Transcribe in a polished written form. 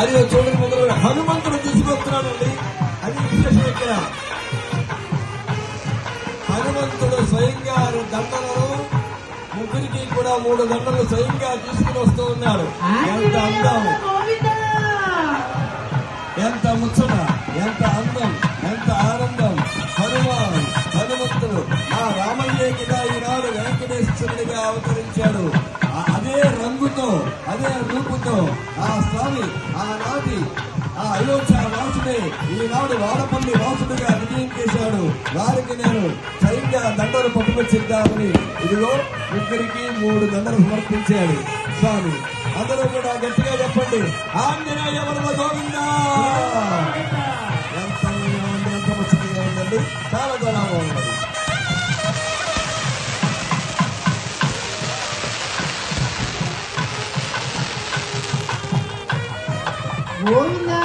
అది చూడని మొదలు హనుమంతుడు తీసుకొస్తున్నాడండి. అది విశేషం ఇక్కడ. హనుమంతుడు స్వయంగా దండలను ముగ్గురికి కూడా 3 దండలు స్వయంగా తీసుకుని వస్తూ ఉన్నాడు. ఎంత అందం, ఎంత ముచ్చట, ఎంత అందం, ఎంత ఆనందం. హనుమంతుడు ఆ రామయ్యకిగా ఈనాడు వెంకటేశ్వరుడిగా అవతరించాడు. అదే రంగుతో, అదే రూపుతో ఆ స్వామి ఆనాటి ఆ అయోధ్య వాసుడే ఈనాడు వాడపల్లి వాసుడుగా విజయం చేశాడు. వారికి నేను స్వయంగా దండలు పట్టుకొచ్చిద్దామని ఇదిగో ముగ్గురికి 3 దండలు సమర్పించాడు స్వామి. అందరూ కూడా గట్టిగా చెప్పండి, ఆంజనేయ వరద గోవిందా. ఎంత ముచ్చటగా ఉందండి, చాలా చాలా బాగుంది. గోవిందా